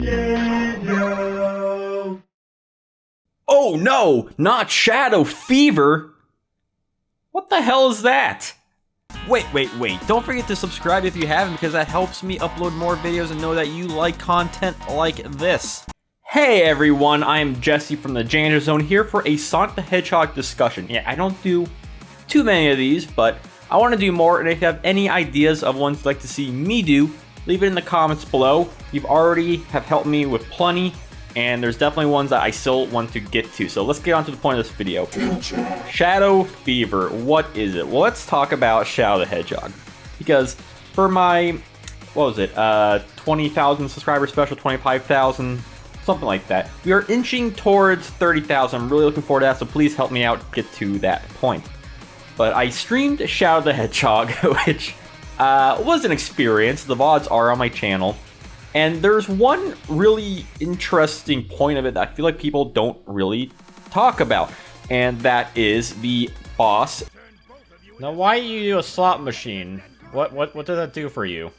Janjo. Oh no, not shadow fever! What the hell is that? Wait, don't forget to subscribe if you haven't, because that helps me upload more videos and know that you like content like this. Hey everyone, I am Jesse from the Janjo Zone here for a Sonic the Hedgehog discussion. Yeah, I don't do too many of these, but I want to do more, and if you have any ideas of ones you'd like to see me do, leave it in the comments below. You've already have helped me with plenty, and there's definitely ones that I still want to get to. So let's get on to the point of this video. Shadow Fever, what is it? Well, let's talk about Shadow the Hedgehog. Because for my, 20,000 subscriber special, 25,000, something like that. We are inching towards 30,000. I'm really looking forward to that, so please help me out get to that point. But I streamed Shadow the Hedgehog, which was an experience. The VODs are on my channel. And there's one really interesting point of it that I feel like people don't really talk about. And that is the boss. Now, why do you do a slot machine? What does that do for you?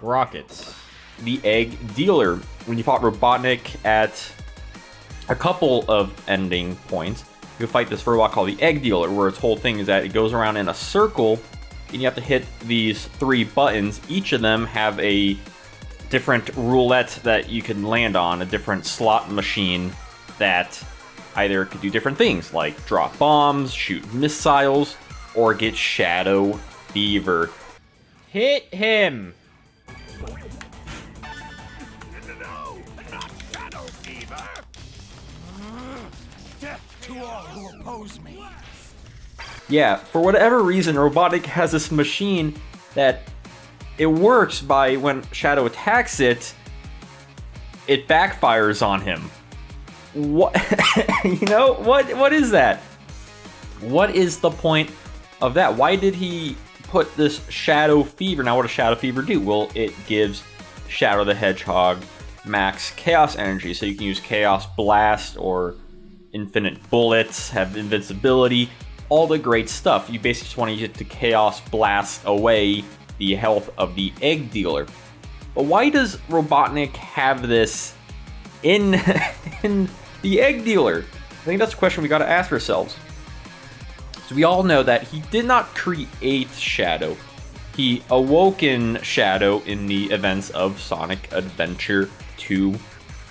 Rockets. The egg dealer. When you fought Robotnik at a couple of ending points, you fight this robot called the egg dealer, where its whole thing is that it goes around in a circle and you have to hit these 3 buttons. Each of them have a different roulette that you can land on, a different slot machine that either could do different things like drop bombs, shoot missiles, or get shadow fever. Hit him! No, not shadow fever! Death to all who oppose me. Yeah, for whatever reason, Robotnik has this machine that it works by when Shadow attacks it, it backfires on him. What? You know, what is that? What is the point of that? Why did he put this Shadow Fever? Now, what does Shadow Fever do? Well, it gives Shadow the Hedgehog max Chaos Energy, so you can use Chaos Blast or infinite bullets, have invincibility, all the great stuff. You basically just want to use it to Chaos Blast away the health of the egg dealer. But why does Robotnik have this in, in the egg dealer? I think that's a question we got to ask ourselves. So we all know that he did not create Shadow. He awoken Shadow in the events of Sonic Adventure 2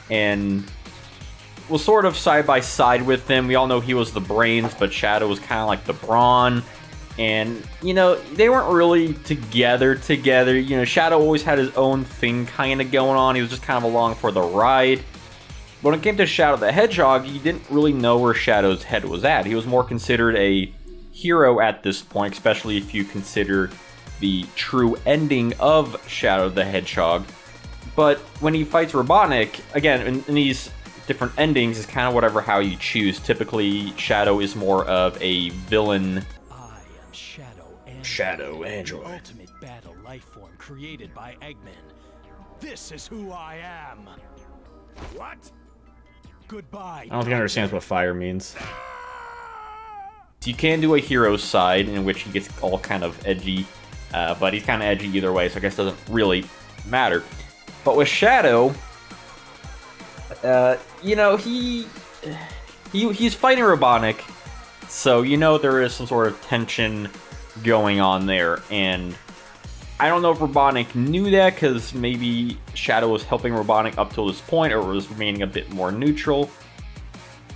and was sort of side by side with him. We all know he was the brains, but Shadow was kind of like the brawn. And, you know, they weren't really together. You know, Shadow always had his own thing kind of going on. He was just kind of along for the ride. But when it came to Shadow the Hedgehog, you didn't really know where Shadow's head was at. He was more considered a hero at this point, especially if you consider the true ending of Shadow the Hedgehog. But when he fights Robotnik, again, in these different endings, is kind of whatever how you choose. Typically, Shadow is more of a villain. I am Shadow Android. the ultimate battle life form created by Eggman. This is who I am. What? Goodbye. I don't think he understands what fire means. You can do a hero side in which he gets all kind of edgy, but he's kind of edgy either way, so I guess it doesn't really matter. But with Shadow, you know, he's fighting Robotnik, so you know there is some sort of tension going on there, and I don't know if Robotnik knew that, because maybe Shadow was helping Robotnik up till this point, or was remaining a bit more neutral.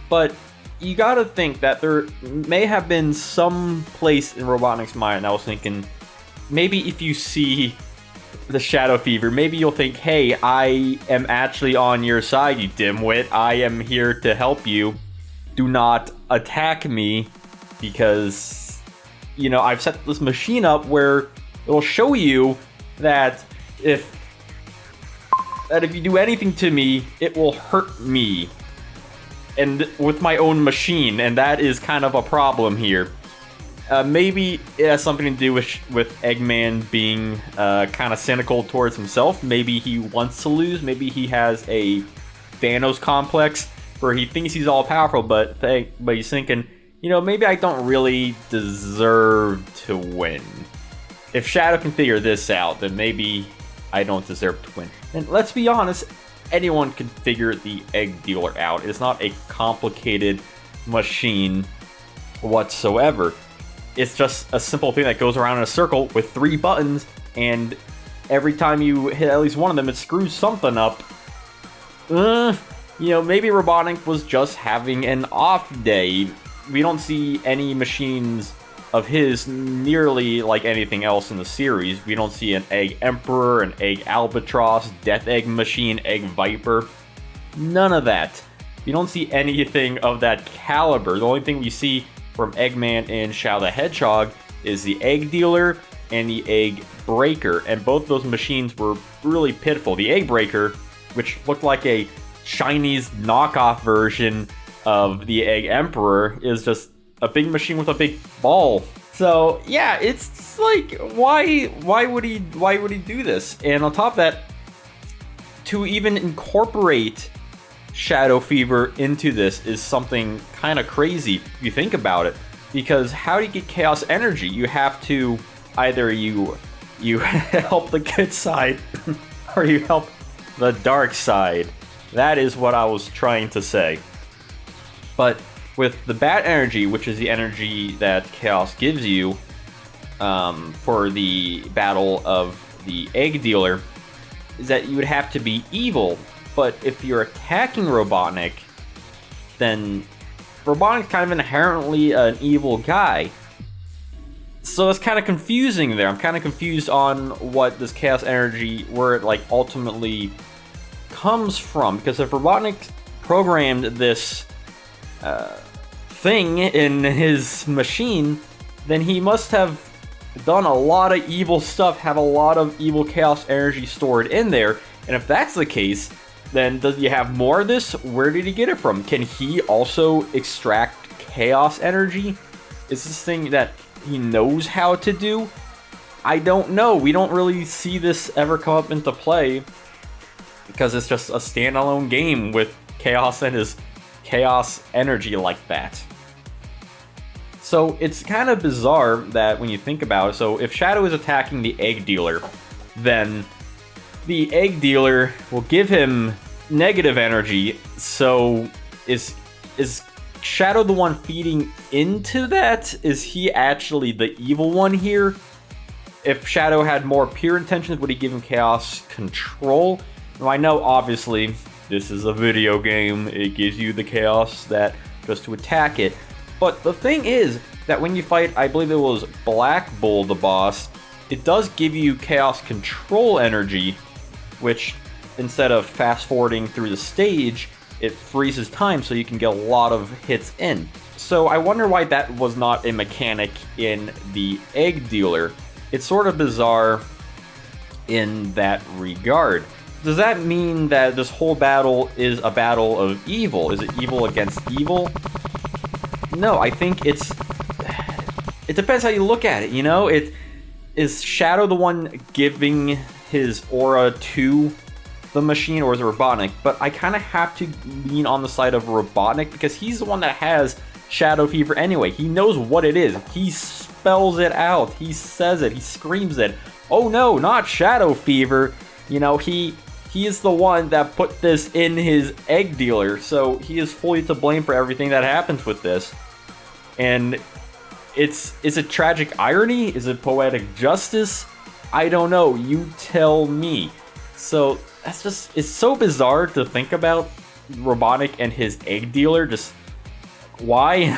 But you gotta think that there may have been some place in Robotnik's mind that was thinking, maybe if you see the Shadow Fever, maybe you'll think, hey, I am actually on your side, you dimwit. I am here to help you. Do not attack me, because, you know, I've set this machine up where it will show you that if you do anything to me, it will hurt me. And with my own machine, and that is kind of a problem here. Maybe it has something to do with Eggman being kind of cynical towards himself. Maybe he wants to lose. Maybe he has a Thanos complex where he thinks he's all powerful, but he's thinking, you know, maybe I don't really deserve to win. If Shadow can figure this out, then maybe I don't deserve to win. And let's be honest, anyone can figure the egg dealer out. It's not a complicated machine whatsoever. It's just a simple thing that goes around in a circle with 3 buttons, and every time you hit at least one of them, it screws something up. You know, maybe Robotnik was just having an off day. We don't see any machines of his nearly like anything else in the series. We don't see an Egg Emperor, an Egg Albatross, Death Egg Machine, Egg Viper. None of that. We don't see anything of that caliber. The only thing we see from Eggman and Shadow the Hedgehog is the Egg Dealer and the Egg Breaker, and both those machines were really pitiful. The Egg Breaker, which looked like a Chinese knockoff version of the Egg Emperor, is just a big machine with a big ball. So yeah, it's like, why would he do this? And on top of that, to even incorporate Shadow Fever into this is something kind of crazy if you think about it, because how do you get chaos energy? You have to either you help the good side or you help the dark side. That is what I was trying to say. But with the bad energy, which is the energy that chaos gives you for the battle of the Egg Dealer, is that you would have to be evil. But if you're attacking Robotnik, then Robotnik's kind of inherently an evil guy. So it's kind of confusing there. I'm kind of confused on what this chaos energy, where it like ultimately comes from. Because if Robotnik programmed this thing in his machine, then he must have done a lot of evil stuff, have a lot of evil chaos energy stored in there. And if that's the case, then does he have more of this? Where did he get it from? Can he also extract chaos energy? Is this thing that he knows how to do? I don't know. We don't really see this ever come up into play because it's just a standalone game with chaos and his chaos energy like that. So it's kind of bizarre that when you think about it, so if Shadow is attacking the Egg Dealer, then the Egg Dealer will give him negative energy. So is Shadow the one feeding into that? Is he actually the evil one here? If Shadow had more pure intentions, would he give him chaos control? Now, I know obviously this is a video game, it gives you the chaos that just to attack it. But the thing is that when you fight, I believe it was Black Bull, the boss, it does give you chaos control energy, which instead of fast forwarding through the stage, it freezes time so you can get a lot of hits in. So I wonder why that was not a mechanic in the Egg Dealer. It's sort of bizarre in that regard. Does that mean that this whole battle is a battle of evil? Is it evil against evil? No, I think it depends how you look at it, you know? Is Shadow the one giving his aura to the machine, or is it Robotnik? But I kind of have to lean on the side of Robotnik because he's the one that has Shadow Fever anyway. He knows what it is. He spells it out. He says it. He screams it. Oh no, not Shadow Fever. You know, he is the one that put this in his Egg Dealer, so he is fully to blame for everything that happens with this. And is it tragic irony? Is it poetic justice? I don't know. You tell me. So that's just, it's so bizarre to think about Robotnik and his Egg Dealer. Just why?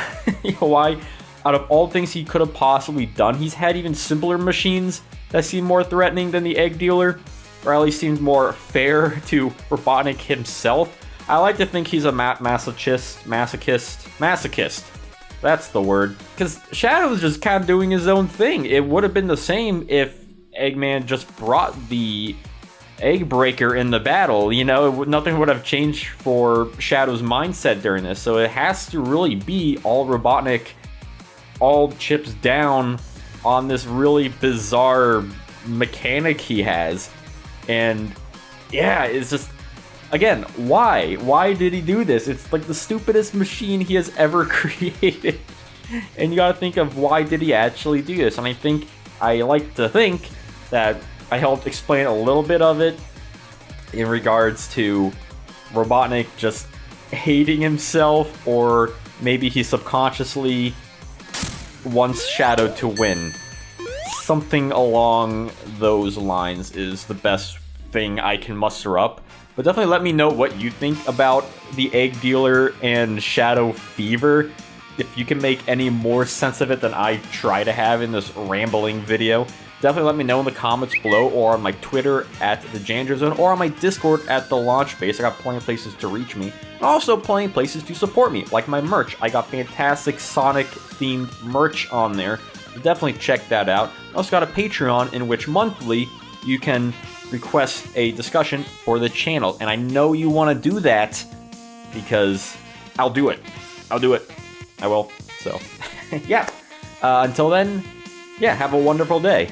Why? Out of all things he could have possibly done, he's had even simpler machines that seem more threatening than the Egg Dealer, or at least seems more fair to Robotnik himself. I like to think he's a masochist. That's the word. Because Shadow's just kind of doing his own thing. It would have been the same if Eggman just brought the Egg Breaker in the battle. You know, nothing would have changed for Shadow's mindset during this. So it has to really be all Robotnik, all chips down on this really bizarre mechanic he has. And yeah, it's just, again, why? Why did he do this? It's like the stupidest machine he has ever created. And you gotta think of why did he actually do this. And I like to think that I helped explain a little bit of it in regards to Robotnik just hating himself, or maybe he subconsciously wants Shadow to win. Something along those lines is the best thing I can muster up. But definitely let me know what you think about the Egg Dealer and Shadow Fever. If you can make any more sense of it than I try to have in this rambling video, definitely let me know in the comments below, or on my Twitter at the Janjo Zone, or on my Discord at the Launch Base. I got plenty of places to reach me, and also plenty of places to support me, like my merch. I got fantastic Sonic-themed merch on there. Definitely check that out. I also got a Patreon in which monthly you can request a discussion for the channel, and I know you want to do that because I'll do it. I'll do it. I will. So, yeah. Until then, yeah, have a wonderful day.